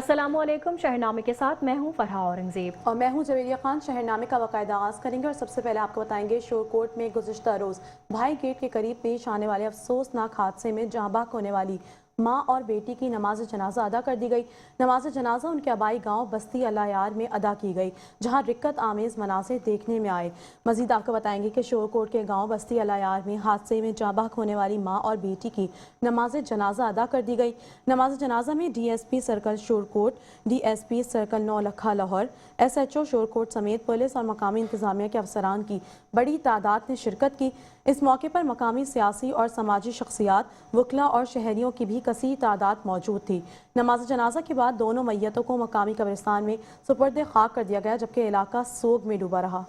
अस्सलामुअलैकुम। शहरनामे के साथ मैं हूं फरहा औरंगजेब और मैं हूं जवेरिया खान। शहरनामे का बाकायदा आगाज़ करेंगे और सबसे पहले आपको बताएंगे शोरकोट में गुज़िश्ता रोज़ भाई गेट के करीब पेश आने वाले अफसोसनाक हादसे में जहाँ बहक होने वाली माँ और बेटी की नमाज जनाजा अदा कर दी गई। नमाज जनाजा उनके आबाई गांव बस्ती अलायार में अदा की गई, जहां रिक्कत आमेज मनासिर देखने में आए। मजीद आपको बताएंगे कि शोरकोट के गांव बस्ती अलायार में हादसे में जहाँ बहक होने वाली माँ और बेटी की नमाज जनाजा अदा कर दी गई। नमाज जनाजा में DSP circle Shorkot, DSP circle Naulakha Lahore, SHO Shorkot समेत पुलिस और मकामी इंतजामिया के अफसरान की बड़ी तादाद ने शिरकत की। इस मौके पर मकामी सियासी और समाजी शख्सियात, वकला और शहरियों की भी कसीर तादाद मौजूद थी। नमाज जनाजा के बाद दोनों मैयतों को मकामी कब्रिस्तान में सुपुर्द खाक कर दिया गया, जबकि इलाका सोग में डूबा रहा।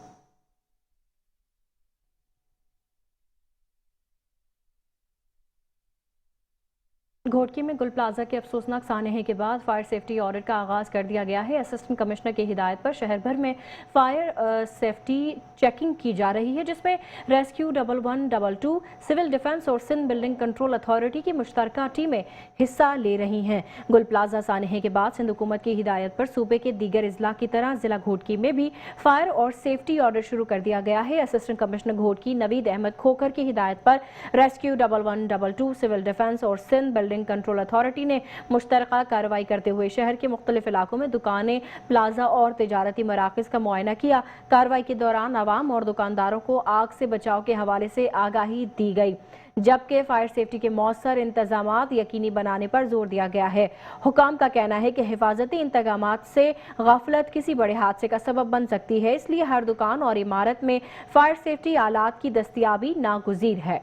घोटकी में गुल प्लाजा के अफसोसनाक सानहे के बाद फायर सेफ्टी ऑडिट का आगाज कर दिया गया है। असिस्टेंट कमिश्नर की हिदायत पर शहर भर में फायर सेफ्टी चेकिंग की जा रही है, जिसमें रेस्क्यू 1122, सिविल डिफेंस और सिंध बिल्डिंग कंट्रोल अथॉरिटी की मुश्तरका टीमें हिस्सा ले रही हैं। गुल प्लाजा सानहे के बाद सिंध हुकूमत की हिदायत पर सूबे के दीगर अजला की तरह जिला घोटकी में भी फायर और सेफ्टी ऑडिट शुरू कर दिया गया है। असिस्टेंट कमिश्नर घोटकी नवीद अहमद खोखर की हिदायत पर रेस्क्यू 1122, सिविल डिफेंस और सिंध बिल्डिंग कंट्रोल अथॉरिटी ने मुश्तरका कार्रवाई करते हुए शहर के मुख्तलिफ इलाकों में दुकानें, प्लाजा और तिजारती मराकज़ का मुआयना किया। कार्रवाई के दौरान आवाम और दुकानदारों को आग से बचाव के हवाले से आगाही दी गई, जबकि फायर सेफ्टी के मौसर इंतजामात यकीनी बनाने पर जोर दिया गया है। हुकाम का कहना है कि हिफाजती इंतजामात से गफलत किसी बड़े हादसे का सबब बन सकती है, इसलिए हर दुकान और इमारत में फायर सेफ्टी आलात की दस्तयाबी नागुज़ीर है।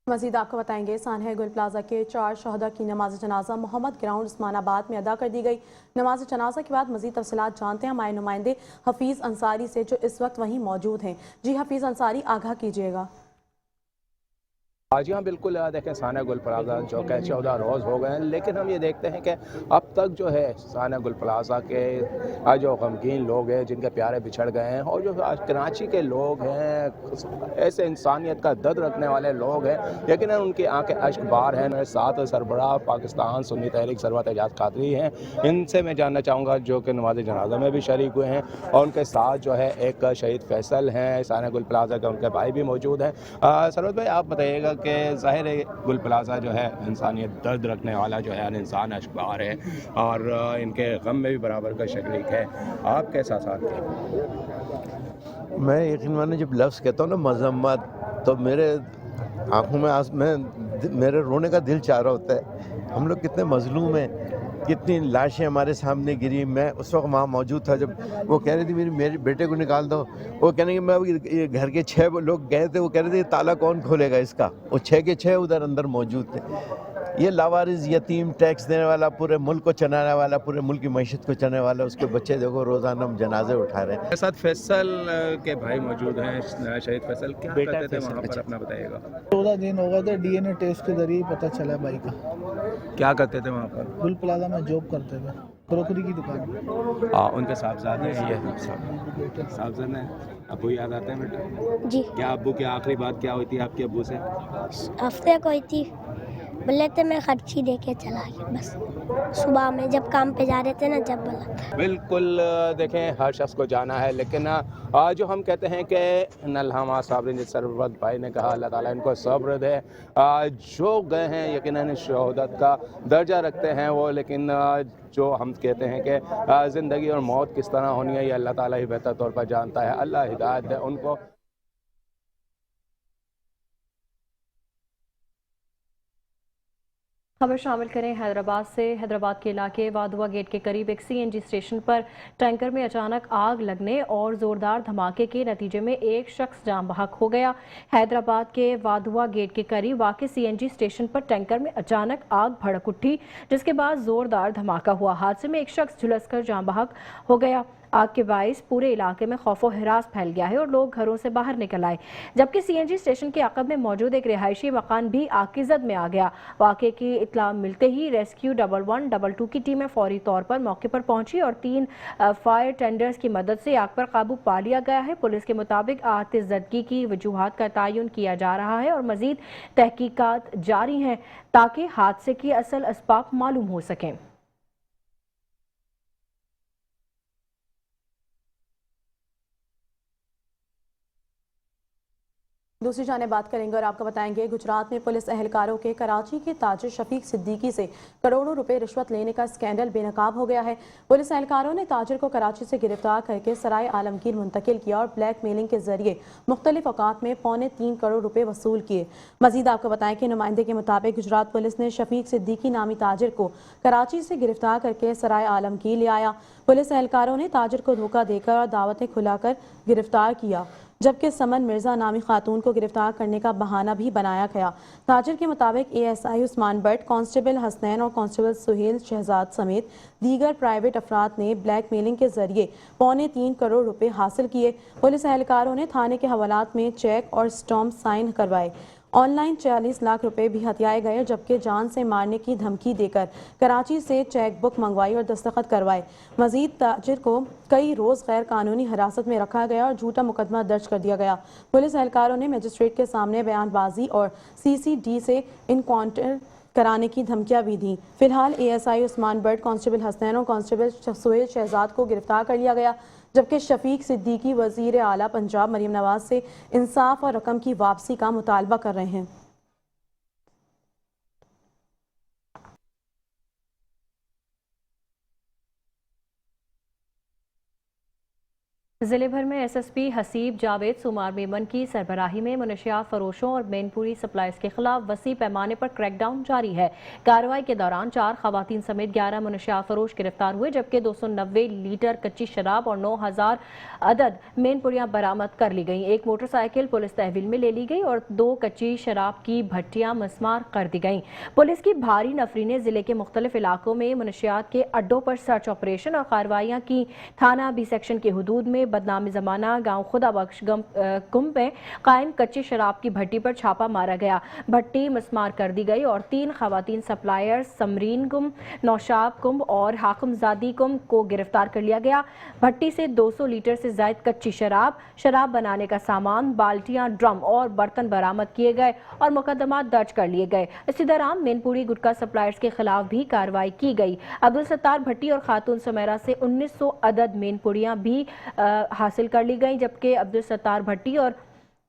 मजीद आपको बताएंगे सानहे गुल प्लाजा के 4 शहदा की नमाज जनाजा मोहम्मद ग्राउंड उस्मानाबाद में अदा कर दी गई। नमाज जनाजा के बाद मजीद तफसीलात जानते हैं हमारे नुमाइंदे हफीज़ अंसारी से, जो इस वक्त वहीं मौजूद हैं। जी हफीज़ अंसारी, आगाह कीजिएगा। जी हाँ, बिल्कुल। देखें, साना गुल प्लाजा जो कि 14 रोज़ हो गए हैं, लेकिन हम ये देखते हैं कि अब तक जो है साना गुल प्लाजा के जो गमगीन लोग हैं, जिनके प्यारे बिछड़ गए हैं, और जो आज कराची के लोग हैं, ऐसे इंसानियत का दर्द रखने वाले लोग हैं, लेकिन उनकी आंखें अश्क बार हैं। मेरे साथ सरबराह पाकिस्तान सुन्नी तहरीक सरवत एजाज कादरी हैं। इनसे मैं जानना चाहूँगा, जो कि नमाज जनाजा में भी शरीक हुए हैं, और उनके साथ जो है एक शहीद फैसल हैं साना गुल प्लाजा के, उनके भाई भी मौजूद हैं। सरवत भाई, आप बताइएगा कि ज़ाहिर है गुल प्लाजा जो है इंसानियत दर्द रखने वाला जो है, इंसान अशबार है, और इनके गम में भी बराबर का शरीक है। आप कैसा साथ थे? मैं यकीन माने जब लफ्ज़ कहता हूँ ना मजम्मत, तो मेरे आँखों में मेरे रोने का दिल चाह रहा होता है। हम लोग कितने मजलूम हैं, कितनी लाशें हमारे सामने गिरी। मैं उस वक्त वहाँ मौजूद था जब वो कह रही थी मेरे बेटे को निकाल दो। वो कहने कि मैं ये घर के 6 लोग गए थे, वो कह रहे थे ताला कौन खोलेगा इसका। वो 6 के 6 उधर अंदर मौजूद थे। ये लावारिस यतीम, टैक्स देने वाला, पूरे मुल्क को चलाने वाला, पूरे मुल्क की मईशत को चलाने वाला, उसके बच्चे देखो रोज़ाना हम जनाजे उठा रहे हैं। मेरे साथ फैसल के भाई मौजूद हैं, शहीद फैसल। क्या करते थे वहाँ पर, अपना बताइएगा। 14 दिन हो गए थे, DNA टेस्ट के जरिए पता चला भाई का। क्या करते थे वहाँ पर? गुल प्लाजा में जॉब करते थे, क्रोकरी की दुकान। उनके साहबजादे हैं, ये साहबजादे हैं। अबू याद आते हैं बेटा? जी। क्या अबू की आखिरी बात क्या हुई थी आपके अबू से? हफ्ते को थी, बोले थे मैं खर्ची दे के चला गया, बस सुबह में जब काम पे जा रहे थे ना, जब बोला। बिल्कुल। देखें, हर शख्स को जाना है, लेकिन जो हम कहते हैं कि नल्हमा साबरीन, जिस सरवत भाई ने कहा, अल्लाह ताला इनको सब्र दे। जो गए हैं यकीनन शहादत का दर्जा रखते हैं वो, लेकिन जो हम कहते हैं कि ज़िंदगी और मौत किस तरह होनी है, ये अल्लाह ताला ही बेहतर तौर पर जानता है। अल्लाह हिदायत दे उनको। खबर शामिल करें हैदराबाद से। हैदराबाद के इलाके वाधुआ गेट के करीब एक CNG स्टेशन पर टैंकर में अचानक आग लगने और जोरदार धमाके के नतीजे में एक शख्स जान बहक हो गया। हैदराबाद के वाधुआ गेट के करीब वाक़े CNG स्टेशन पर टैंकर में अचानक आग भड़क उठी, जिसके बाद जोरदार धमाका हुआ। हादसे में एक शख्स झुलसकर जान बहक हो गया। आग के बाइस पूरे इलाके में खौफो हिरास फैल गया है और लोग घरों से बाहर निकल आए, जबकि सीएनजी स्टेशन के अक़ब में मौजूद एक रिहायशी मकान भी आग की जद में आ गया। वाक़े की इत्तला मिलते ही रेस्क्यू 112 की टीमें फौरी तौर पर मौके पर पहुंची और 3 फायर टेंडर्स की मदद से आग पर काबू पा लिया गया है। पुलिस के मुताबिक आतिशज़दगी की वजूहात का तयन किया जा रहा है और मजीद तहकीकात जारी हैं ताकि हादसे की असल असबाब मालूम हो सकें। दूसरी जानिब बात करेंगे और आपको बताएंगे गुजरात में पुलिस एहलकारों के कराची के ताजिर शफीक सिद्दीकी से करोड़ों रुपए रिश्वत लेने का स्कैंडल बेनकाब हो गया है। पुलिस एहलकारों ने ताजिर को कराची से गिरफ्तार करके सराय आलमगीर मुंतकिल किया और ब्लैक मेलिंग के जरिए मुख्तलिफ औकात में 3.25 करोड़ रुपए वसूल किए। मजीद आपको बताएं कि नुमाइंदे के मुताबिक गुजरात पुलिस ने शफीक सिद्दीकी नामी ताजिर को कराची से गिरफ्तार करके सराय आलमगीर ले आया। पुलिस एहलकारों ने ताजिर को धोखा देकर और दावतें खुलाकर गिरफ्तार किया, जबकि समन मिर्जा नामी खातून को गिरफ्तार करने का बहाना भी बनाया गया। ताजिर के मुताबिक एएसआई उस्मान भट्ट, कांस्टेबल हसनैन और कांस्टेबल सुहेल शहजाद समेत दीगर प्राइवेट अफराद ने ब्लैक मेलिंग के जरिए 3.25 करोड़ रुपए हासिल किए। पुलिस एहलकारों ने थाने के हवालात में चेक और स्टॉम्प साइन करवाए। ऑनलाइन 40 लाख रुपए भी हथियाए गए, जबकि जान से मारने की धमकी देकर कराची से चेक बुक मंगवाई और दस्तखत करवाए। मजीद ताजिर को कई रोज़ गैर कानूनी हिरासत में रखा गया और झूठा मुकदमा दर्ज कर दिया गया। पुलिस एहलकारों ने मजिस्ट्रेट के सामने बयानबाजी और CCD से इनकाउंटर कराने की धमकियां भी दी। फिलहाल एएसआई उस्मान भट्ट, कांस्टेबल हसनैन और कांस्टेबल सुहेल शहजाद को गिरफ्तार कर लिया गया, जबकि शफीक सिद्दीकी वजीर आला पंजाब मरीम नवाज से इंसाफ और रकम की वापसी का मुतालबा कर रहे हैं। जिले भर में एसएसपी हसीब जावेद सुमार मेमन की सरबराही में मनशियात फरोशों और मेनपुरी सप्लाइज के खिलाफ वसी पैमाने पर क्रैकडाउन जारी है। कार्रवाई के दौरान 4 खवातीन समेत 11 मनशियात फरोश गिरफ्तार हुए, जबकि 290 लीटर कच्ची शराब और 9000 अदद मेनपुरियां बरामद कर ली गई। एक मोटरसाइकिल पुलिस तहवील में ले ली गई और 2 कच्ची शराब की भट्टियां मस्मार कर दी गई। पुलिस की भारी नफरी ने जिले के मुख्तलिफ इलाकों में मनशियात के अड्डों पर सर्च ऑपरेशन और कार्रवाइयां की। थाना बी सेक्शन के हुदूद में बदनामी जमाना गांव खुदा बख्श कुंभ में कायम कच्ची शराब की भट्टी पर छापा मारा गया। भट्टी मस्मार कर दी गई और 3 खवातीन सप्लायर समरीन कुंभ, नौशाब कुंभ और हाकिमजादी कुंभ को गिरफ्तार कर लिया गया। भट्टी से 200 लीटर से ज्यादा कच्ची शराब बनाने का सामान, बाल्टियां, ड्रम और बर्तन बरामद किए गए और मुकदमा दर्ज कर लिए गए। इसी दौरान मेनपुरी गुटखा सप्लायर्स के खिलाफ भी कार्रवाई की गई। अब्दुल सत्तार भट्टी और खातून सुमेरा से 1900 अदद मेनपुरियां भी हासिल कर ली गई, जबकि अब्दुल सत्तार भट्टी और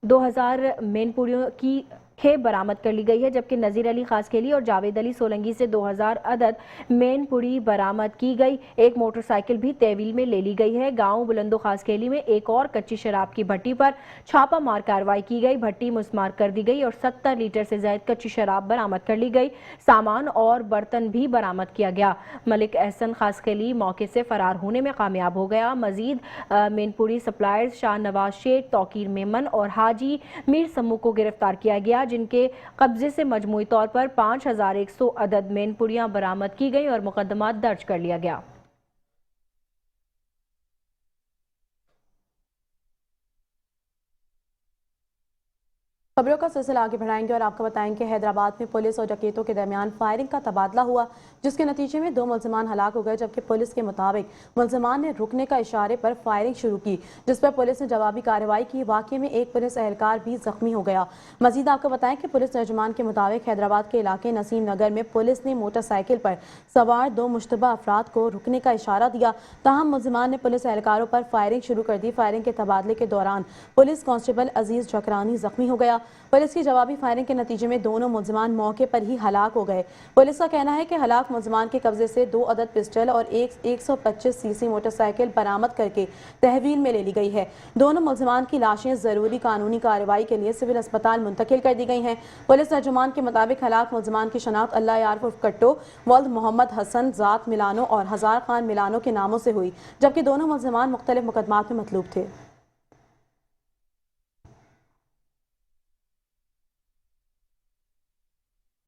2000 मेनपुरियों की खेप बरामद कर ली गई है, जबकि नज़ीर अली खासखेली और जावेद अली सोलंगी से 2000 अदद मेनपुरी बरामद की गई। एक मोटरसाइकिल भी तहवील में ले ली गई है। गांव बुलंदो खासखेली में एक और कच्ची शराब की भट्टी पर छापा मार कार्रवाई की गई। भट्टी मुस्मार कर दी गई और 70 लीटर से ज्यादा कच्ची शराब बरामद कर ली गई। सामान और बर्तन भी बरामद किया गया। मलिक एहसन खासखेली मौके से फरार होने में कामयाब हो गया। मजीद मेनपुरी सप्लायर्स शाह नवाज शेख, तौकीर मेमन और हाजी मीर समू को गिरफ्तार किया गया, जिनके कब्जे से मजमूई तौर पर 5100 अदद मेनपुरियां बरामद की गई और मुकदमा दर्ज कर लिया गया। खबरों का सिलसिला आगे बढ़ाएंगे और आपको बताएंगे हैदराबाद में पुलिस और डकैतों के दरमियान फायरिंग का तबादला हुआ, जिसके नतीजे में 2 मुल्जिमान हलाक हो गए, जबकि पुलिस के मुताबिक मुल्जिमान ने रुकने का इशारे पर फायरिंग शुरू की, जिस पर पुलिस ने जवाबी कार्रवाई की। वाकये में एक पुलिस एहलकार भी जख्मी हो गया। मजीद आपको बताएं कि पुलिस तर्जुमान के मुताबिक हैदराबाद के इलाके नसीम नगर में पुलिस ने मोटरसाइकिल पर सवार 2 मुश्तबा अफराद को रुकने का इशारा दिया, ताहम मुल्जिमान ने पुलिस एहलकारों पर फायरिंग शुरू कर दी। फायरिंग के तबादले के दौरान पुलिस कांस्टेबल अजीज जकरानी जख्मी हो गया। पुलिस की जवाबी फायरिंग के नतीजे में दोनों मुल्जिमान मौके पर ही हलाक हो गए। पुलिस का कहना है कि हलाक मुल्जिमान के कब्जे से 2 अदद पिस्टल और 125 सीसी मोटरसाइकिल बरामद करके तहवील में ले ली गई है। दोनों मुल्जिमान की लाशें जरूरी कानूनी कार्रवाई के लिए सिविल अस्पताल मुंतकिल कर दी गई हैं। पुलिस तर्जुमान के मुताबिक हलाक मुल्जिमान की शनाख्त अल्लाह यार उर्फ कट्टो, वल्द मोहम्मद हसन जात मिलानो और हजार खान मिलानो के नामों से हुई, जबकि दोनों मुल्जिमान मुख्तलिफ मुकदमात में मतलूब थे।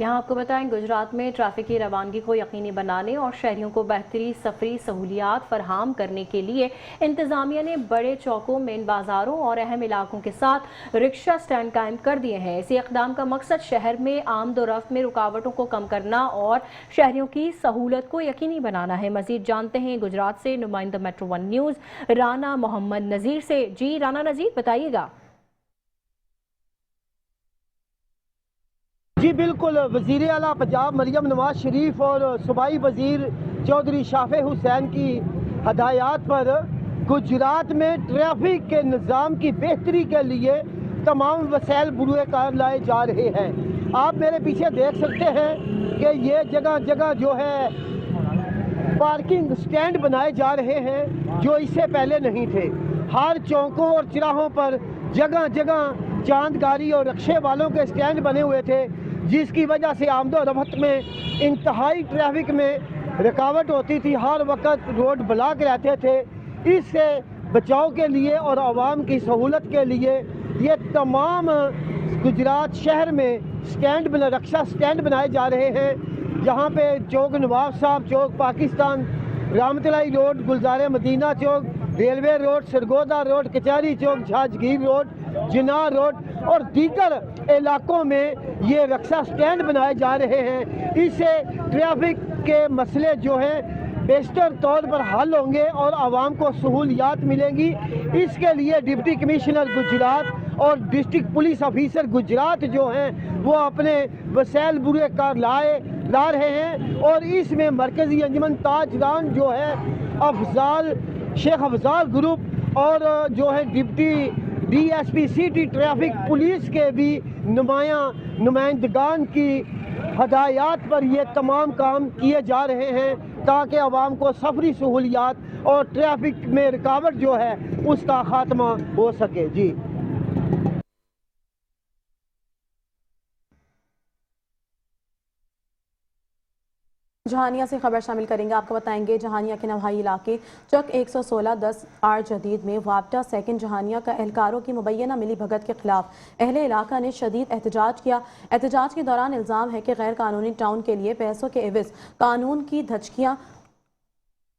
यहाँ आपको बताएं, गुजरात में ट्रैफिक की रवानगी को यकीनी बनाने और शहरियों को बेहतरी सफरी सहूलियात फराहम करने के लिए इंतजामिया ने बड़े चौकों, मेन बाजारों और अहम इलाकों के साथ रिक्शा स्टैंड कायम कर दिए हैं। इसी इक़दाम का मकसद शहर में आमदोरफ्त में रुकावटों को कम करना और शहरियों की सहूलत को यकीनी बनाना है। मजीद जानते हैं गुजरात से नुमाइंदा metro one news Rana Mohammad Nazir से। जी राना नज़ीर, बताइएगा। जी बिल्कुल, वज़ीर आला पंजाब मरियम नवाज शरीफ और सूबाई वज़ीर चौधरी शाफे हुसैन की हदायत पर गुजरात में ट्रैफिक के निज़ाम की बेहतरी के लिए तमाम वसाइल बुरुए कार लाए जा रहे हैं। आप मेरे पीछे देख सकते हैं कि ये जगह जगह जो है पार्किंग स्टैंड बनाए जा रहे हैं जो इससे पहले नहीं थे। हर चौकों और चौराहों पर जगह जगह चांदगारी और रक्शे वालों के स्टैंड बने हुए थे, जिसकी वजह से आमदोरफ्त में इंतहाई ट्रैफिक में रुकावट होती थी। हर वक्त रोड ब्लॉक रहते थे। इससे बचाव के लिए और आवाम की सहूलत के लिए ये तमाम गुजरात शहर में रक्षा स्टैंड बनाए जा रहे हैं। यहाँ पे चौक नवाब साहब चौक, पाकिस्तान रामतलाई रोड, गुलजार मदीना चौक, रेलवे रोड, सरगोदा रोड, कचहरी चौक, झाजगीर रोड, जिनार रोड और दीगर इलाकों में ये रक्षा स्टैंड बनाए जा रहे हैं। इससे ट्रैफिक के मसले जो हैं बेहतर तौर पर हल होंगे और आवाम को सहूलियात मिलेंगी। इसके लिए डिप्टी कमिश्नर गुजरात और डिस्ट्रिक्ट पुलिस ऑफिसर गुजरात जो हैं वो अपने वसाइल बुरे कार ला रहे हैं और इसमें मरकज़ी अंजुमन ताजदान जो है शेख अफजाल ग्रुप और जो है deputy DSP city traffic police के भी नुमाइंदगान की हदायत पर ये तमाम काम किए जा रहे हैं ताकि आवाम को सफरी सहूलियात और ट्रैफिक में रुकावट जो है उसका खात्मा हो सके। जी जहानिया से खबर शामिल करेंगे। आपको बताएंगे जहानिया के नवाही इलाके चक 116-10 आर जदीद में वापटा सेकंड जहानिया का एहलकारों की मुबैना मिली भगत के खिलाफ अहले इलाका ने शदीद एहतजाज किया। एहतजाज के दौरान इल्ज़ाम है कि गैर कानूनी टाउन के लिए पैसों के एवज कानून की धचकियाँ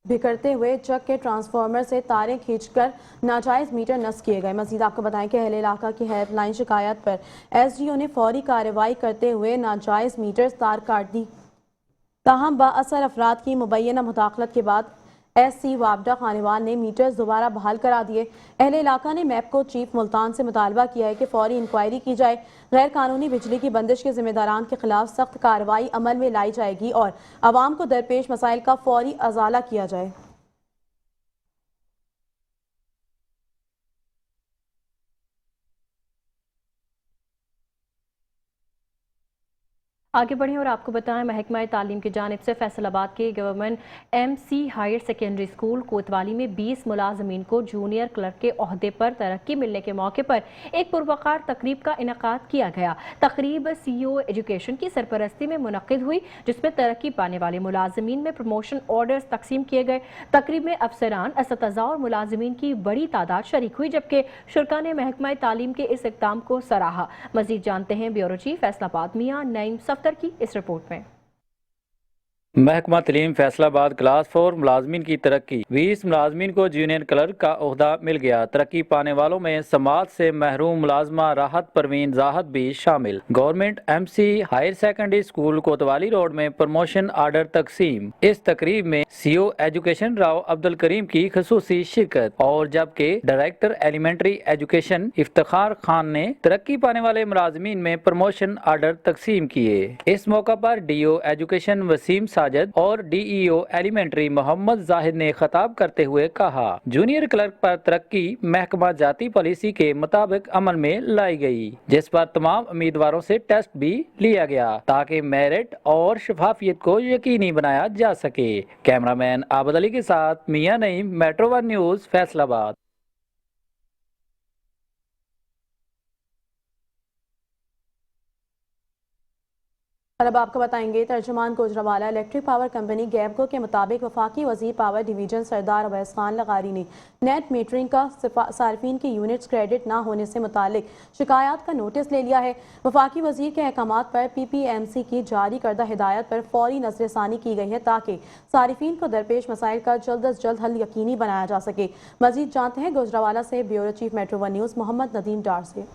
बिखरते हुए चक के ट्रांसफार्मर से तारें खींचकर नाजायज़ मीटर नस्ब किए गए। मज़ीद आपको बताएं कि अहले इलाका की हेल्पलाइन शिकायत पर SDO ने फौरी कार्रवाई करते हुए नाजायज़ मीटर तार काट दी। ताहम बाअसर अफराद की मुबैना मुदाखलत के बाद SC वापडा खानेवान ने मीटर्स दोबारा बहाल करा दिए। अहले इलाका ने मैप को चीफ मुल्तान से मुतालबा किया है कि फौरी इंक्वायरी की जाए। गैर कानूनी बिजली की बंदिश के जिम्मेदारान के खिलाफ सख्त कार्रवाई अमल में लाई जाएगी और आवाम को दरपेश मसाइल का फौरी अजाला किया जाए। आगे बढ़ें और आपको बताएं, महकमा तालीम की जानिब से फैसलाबाद के government MC higher secondary school Kotwali में 20 मुलाजमीन को जूनियर क्लर्क के ओहदे पर तरक्की मिलने के मौके पर एक पुरवकार तकरीब का इनेकाद किया गया। तकरीब CEO एजुकेशन की सरपरस्ती में मुनक्किद हुई, जिसमें तरक्की पाने वाले मुलाजमीन में प्रमोशन ऑर्डर्स तकसीम किए गए। तकरीब में अफसरान, असतज़ा और मुलाजमीन की बड़ी तादाद शरीक हुई, जबकि शुरा ने महकमा तालीम के इस इक़दाम को सराहा। मजीद जानते हैं ब्यूरो चीफ फैसलाबाद मियां नईम सफ्तर की इस रिपोर्ट में। महकमा तलीम फैसलाबाद क्लास 4 मुलाजमीन की तरक्की। 20 मुलाजमीन को जूनियर क्लर्क का ओहदा मिल गया। तरक्की पाने वालों में समाज से महरूम मुलाजमा राहत परवीन जाहद भी शामिल। Government MC higher secondary school Kotwali road में प्रमोशन आर्डर तकसीम। इस तकरीब में CO एजुकेशन राव अब्दुल करीम की खसूसी शिरकत और जबकि director elementary education Iftikhar Khan ने तरक्की पाने वाले मुलाजमीन में प्रमोशन आर्डर तकसीम किए। इस मौका पर DO एजुकेशन वसीम और DEO एलिमेंट्री मोहम्मद जाहिद ने खिताब करते हुए कहा, जूनियर क्लर्क पर तरक्की महकमा जाती पॉलिसी के मुताबिक अमल में लाई गई, जिस पर तमाम उम्मीदवारों से टेस्ट भी लिया गया ताकि मेरिट और शफाफियत को यकीनी बनाया जा सके। कैमरामैन आबद अली के साथ Mian Naeem, metro one news, Faisalabad. और अब आपको बताएंगे तर्जुमान गुजरावाला इलेक्ट्रिक पावर कंपनी गैबको के मुताबिक वफाकी वजीर पावर डिवीजन सरदार अवैस खान लगारी ने नेट मीटरिंग का सार्फिन के यूनिट्स क्रेडिट ना होने से मुतालिक शिकायत का नोटिस ले लिया है। वफाकी वजीर के अहकामात पर PPMC की जारी करदा हिदायत पर फौरी नजरसानी की गई है ताकि सारिफिन को दरपेश मसाइल का जल्द अज जल्द हल यकीनी बनाया जा सके। मजीद जानते हैं गुजरावाला से bureau chief metro 1 news Mohammad Nadeem Dar से।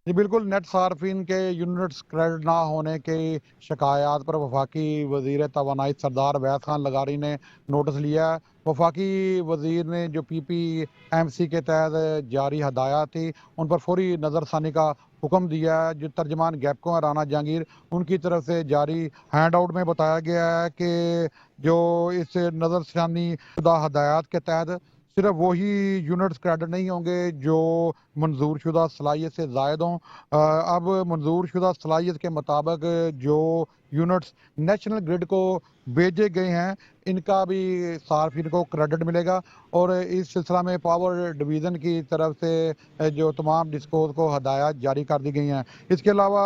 जी बिल्कुल, नेट सार्फिन के यूनिट्स क्रेडिट ना होने की शिकायत पर वफाकी वजीर तवानाई सरदार अवैस खान लगारी ने नोटिस लिया है। वफाकी वजीर ने जो PPMC के तहत जारी हदायत थी उन पर फौरी नज़रसानी का हुक्म दिया है। जो तर्जमान गैबको है राना जहांगीर, उनकी तरफ से जारी हैंड आउट में बताया गया है कि जो इस नज़रसानी शुदा हदायत के तहत सिर्फ वही यूनिट्स क्रेडिट नहीं होंगे जो मंजूर शुदा सलाहियत से ज़ायद हों। अब मंजूर शुदा सलाहियत के मुताबिक जो यूनिट्स नेशनल ग्रिड को भेजे गए हैं इनका भी सार्फिन को क्रेडिट मिलेगा और इस सिलसिला में पावर डिवीज़न की तरफ से जो तमाम डिस्कोज को हदायत जारी कर दी गई हैं। इसके अलावा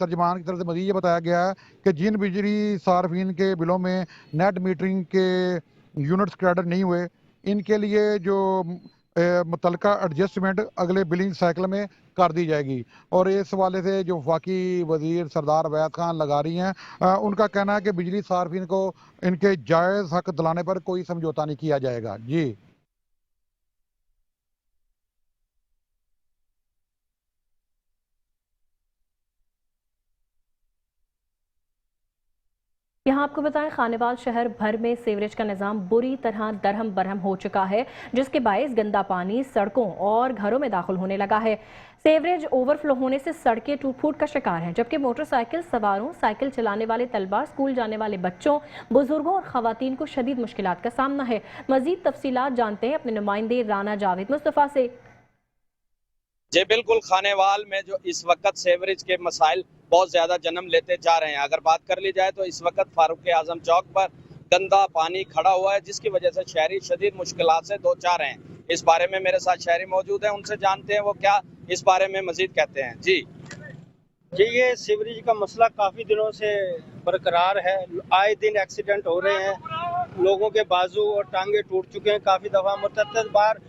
तर्जमान की तरफ से मज़ीद ये बताया गया है कि जिन बिजली सार्फिन के बिलों में नेट मीटरिंग के यूनिट्स क्रेडिट नहीं हुए इनके लिए जो मुतलका एडजस्टमेंट अगले बिलिंग साइकिल में कर दी जाएगी। और इस हवाले से जो वफाकी वजीर सरदार अवैस खान लगा रही हैं उनका कहना है कि बिजली सार्फिन को इनके जायज़ हक दिलाने पर कोई समझौता नहीं किया जाएगा। जी यहाँ आपको बताएं खानेवाल शहर भर में सीवरेज का निज़ाम बुरी तरह दरहम बरहम हो चुका है जिसके बायस गंदा पानी सड़कों और घरों में दाखिल होने लगा है। सीवरेज ओवरफ्लो होने से सड़कें टूट फूट का शिकार हैं जबकि मोटरसाइकिल सवारों, साइकिल चलाने वाले तलबा, स्कूल जाने वाले बच्चों, बुजुर्गों और खवातीन को शदीद मुश्किलात का सामना है। मजीद तफसीलात जानते हैं अपने नुमाइंदे राना जावेद मुस्तफ़ा से। जी बिल्कुल, खानेवाल में जो इस वक्त सेवरेज के मसाइल बहुत ज़्यादा जन्म लेते जा रहे हैं। अगर बात कर ली जाए तो इस वक्त फारूक आजम चौक पर गंदा पानी खड़ा हुआ है जिसकी वजह से शहरी शदीद मुश्किलात से दो चार हैं। इस बारे में मेरे साथ शहरी मौजूद हैं, उनसे जानते हैं वो क्या इस बारे में मजीद कहते हैं। जी ये सीवरेज का मसला काफ़ी दिनों से बरकरार है। आए दिन एक्सीडेंट हो रहे हैं, लोगों के बाजू और टांगे टूट चुके हैं। काफ़ी दफ़ा मुतअद्दिद बार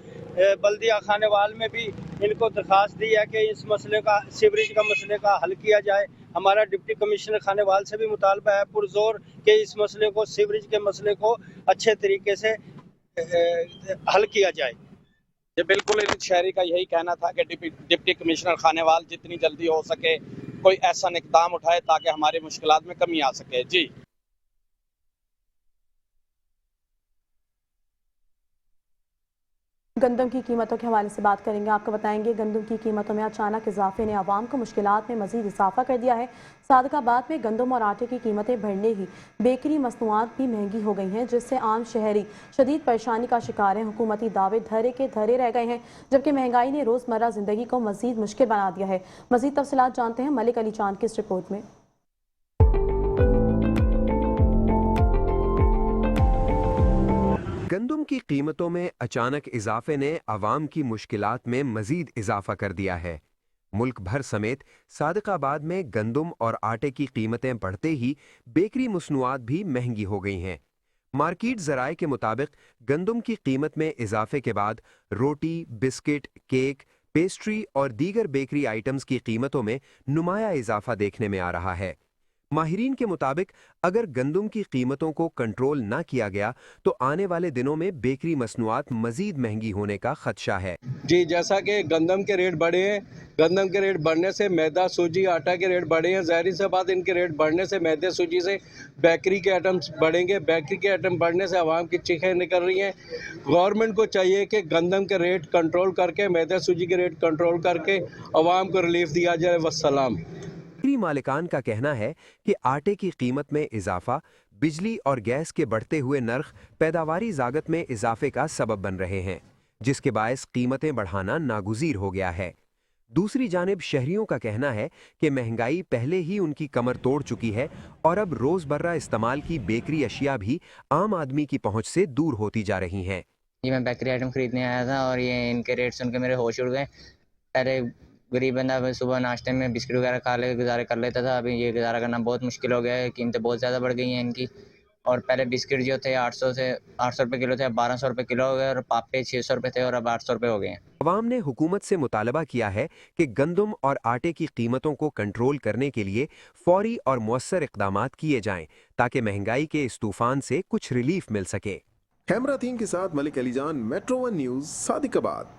बल्दिया खानेवाल में भी इनको दरख्वास्त दी है कि इस मसले का, सीवरेज का मसले का हल किया जाए। हमारा डिप्टी कमिश्नर खानेवाल से भी मुतालबा है पुरजोर कि इस मसले को, सीवरेज के मसले को अच्छे तरीके से हल किया जाए। जी बिल्कुल, इन शहरी का यही कहना था कि डिप्टी कमिश्नर खानेवाल जितनी जल्दी हो सके कोई ऐसा इक़दाम उठाए ताकि हमारी मुश्किलात में कमी आ सके। जी गंदम की कीमतों के हवाले से बात करेंगे। आपको बताएंगे गंदम की कीमतों में अचानक इजाफे ने आवाम को मुश्किलात में मजीद इजाफा कर दिया है। सादकाबाद में गंदम और आटे की कीमतें बढ़ने ही बेकरी मसनूआत भी महंगी हो गई हैं जिससे आम शहरी शदीद परेशानी का शिकार हैं। हुकूमती दावे धरे के धरे रह गए हैं जबकि महंगाई ने रोज़मर्रा ज़िंदगी को मजीद मुश्किल बना दिया है। मजीद तफसीलात जानते हैं मलिक अली चांद की इस रिपोर्ट में। गंदम की कीमतों में अचानक इजाफे ने आवाम की मुश्किलात में मजीद इजाफा कर दिया है। मुल्क भर समेत सादिकाबाद में गंदम और आटे की कीमतें बढ़ते ही बेकरी मसनूआत भी महंगी हो गई हैं। मार्केट ज़राए के मुताबिक गंदम की कीमत में इजाफे के बाद रोटी, बिस्किट, केक, पेस्ट्री और दीगर बेकरी आइटम्स की कीमतों में नुमाया इजाफा देखने में आ रहा है। माहिरीन के मुताबिक अगर गंदम की कीमतों को कंट्रोल ना किया गया तो आने वाले दिनों में बेकरी मसनूआत मजीद महंगी होने का खदशा है। जी, जैसा कि गंदम के रेट बढ़े हैं, गंदम के रेट बढ़ने से मैदा, सूजी, आटा के रेट बढ़े हैं। ज़ाहिर सी बात, इनके रेट बढ़ने से मैदे, सूजी से बेकरी के आइटम्स बढ़ेंगे। बेकरी के आइटम बढ़ने से आवाम की चीखें निकल रही हैं। गवर्नमेंट को चाहिए कि गंदम के रेट कंट्रोल करके, मैदा, सूजी के रेट कंट्रोल करके आवाम को रिलीफ दिया जाए। वस्सलाम। बेकरी मालिकान का कहना है कि आटे की कीमत में इजाफा, बिजली और गैस के बढ़ते हुए नर्ख पैदावारी लागत में इजाफे का सबब बन रहे हैं जिसके बायस कीमतें बढ़ाना नागुज़ीर हो गया है। दूसरी जानिब शहरियों का कहना है कि महंगाई पहले ही उनकी कमर तोड़ चुकी है और अब रोज़मर्रा इस्तेमाल की बेकरी अशिया भी आम आदमी की पहुँच से दूर होती जा रही हैं। मैं बेकरी आइटम खरीदने आया था और ये इनके रेट सुन के मेरे होश उड़ गए। पहले गरीब बंदा सुबह नाश्ते में बिस्किट वगैरह खा ले गुजारा कर लेता था। अभी ये गुजारा करना बहुत मुश्किल हो गया है, कीमतें बहुत ज़्यादा बढ़ गई हैं इनकी। और पहले बिस्किट जो थे 800 रुपये किलो थे, अब 1200 रुपये किलो हो गए, और पापे 600 रुपये थे और अब 800 रुपये हो गए हैं। अवाम ने हुकूमत से मुतालबा किया है कि गंदम और आटे की कीमतों को कंट्रोल करने के लिए फौरी और मौसर इक़दामात किए जाएं ताकि महंगाई के इस तूफान से कुछ रिलीफ मिल सके। कैमरा टीम के साथ मलिक अलीजान, मेट्रो 1 न्यूज़, सादिकाबाद।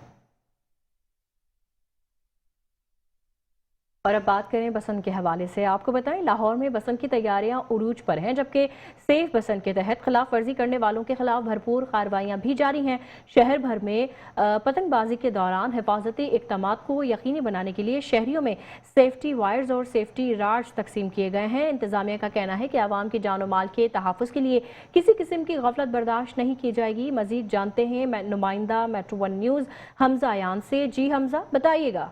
और अब बात करें बसंत के हवाले से। आपको बताएं, लाहौर में बसंत की तैयारियां उरूज पर हैं, जबकि सेफ बसंत के तहत खिलाफ वर्जी करने वालों के खिलाफ भरपूर कार्रवाइयां भी जारी हैं। शहर भर में पतंगबाजी के दौरान हिफाजती इक़दामात को यकीनी बनाने के लिए शहरियों में सेफ्टी वायर्स और सेफ्टी राड्स तकसीम किए गए हैं। इंतजामिया का कहना है कि आवाम की जान और माल के तहफ़्फ़ुज़ के लिए किसी किस्म की गफलत बर्दाश्त नहीं की जाएगी। मजीद जानते हैं नुमाइंदा मेट्रो 1 न्यूज़ हमजा अयान से। जी हमजा, बताइएगा।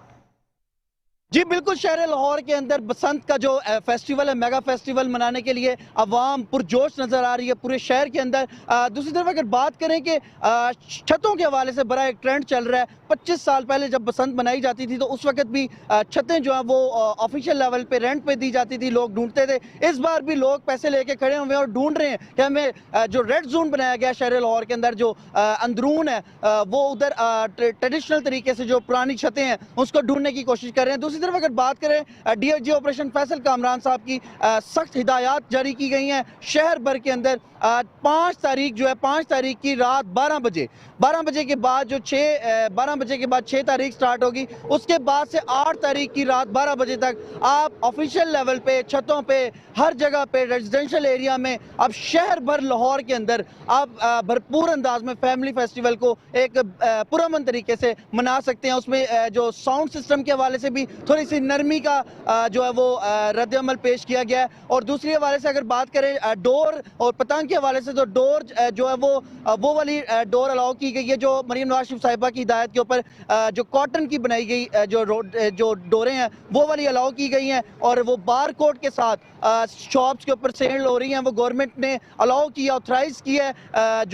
जी बिल्कुल, शहर लाहौर के अंदर बसंत का जो फेस्टिवल है, मेगा फेस्टिवल मनाने के लिए अवाम पुरजोश नज़र आ रही है पूरे शहर के अंदर। दूसरी तरफ अगर बात करें कि छतों के हवाले से बड़ा एक ट्रेंड चल रहा है। 25 साल पहले जब बसंत मनाई जाती थी तो उस वक्त भी छतें जो हैं वो ऑफिशियल लेवल पे रेंट पे दी जाती थी, लोग ढूंढते थे। इस बार भी लोग पैसे लेके खड़े हुए हैं और ढूंढ रहे हैं कि हमें जो रेड जोन बनाया गया शहर लाहौर के अंदर, जो अंदरून है, वो उधर ट्रेडिशनल तरीके से जो पुरानी छतें हैं उसको ढूंढने की कोशिश कर रहे हैं। दूसरी तरफ अगर बात करें डीआईजी ऑपरेशन फैसल कामरान साहब की सख्त हिदायत जारी की गई हैं शहर भर के अंदर। 5 तारीख जो है, 5 तारीख की रात 12 बजे के बाद जो 12 बजे के बाद 6 तारीख स्टार्ट होगी, उसके बाद से 8 तारीख की रात 12 बजे तक आप ऑफिशियल लेवल पे, छतों पे, हर जगह पे, रेजिडेंशियल एरिया में, अब शहर भर लाहौर के अंदर आप भरपूर अंदाज में फैमिली फेस्टिवल को एक पुरअमन तरीके से मना सकते हैं। उसमें जो साउंड सिस्टम के हवाले से भी थोड़ी सी नरमी का जो है वो रद्द-ए-अमल पेश किया गया है। और दूसरी हवाले से अगर बात करें डोर और पतंग के हवाले से, तो डोर जो है वो वाली डोर अलाउ की गई है जो मरीम नवाज शरीफ साहिबा की हिदायत के ऊपर जो कॉटन की बनाई गई जो डोरें हैं वो वाली अलाउ की गई हैं, और वो बार कोड के साथ शॉप्स के ऊपर सेल हो रही हैं। वो गवर्नमेंट ने अलाउ किया, ऑथराइज किया है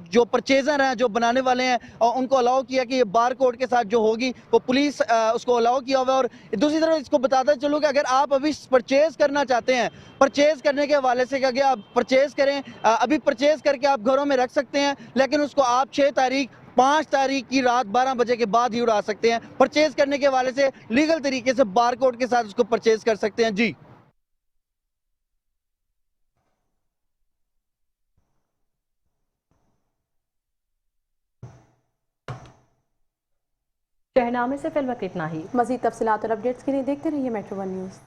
जो परचेजर हैं, जो बनाने वाले हैं, और उनको अलाउ किया कि ये बार कोड के साथ जो होगी वो पुलिस उसको अलाउ किया हुआ है। और दूसरी तरफ इसको बताता चलूँ कि अगर आप अभी परचेज करना चाहते हैं, परचेज करने के हवाले से क्या गया, आप परचेज करें, अभी परचेज करके आप घरों में रख सकते हैं, लेकिन उसको आप 5 तारीख की रात 12 बजे के बाद ही उड़ा सकते हैं। परचेज करने के हवाले से लीगल तरीके से बार कोड के साथ उसको परचेज कर सकते हैं। जी शहनामे से फिलहाल इतना ही। मज़ीद तफसीलात और अपडेट्स के लिए देखते रहिए मेट्रो 1 न्यूज़।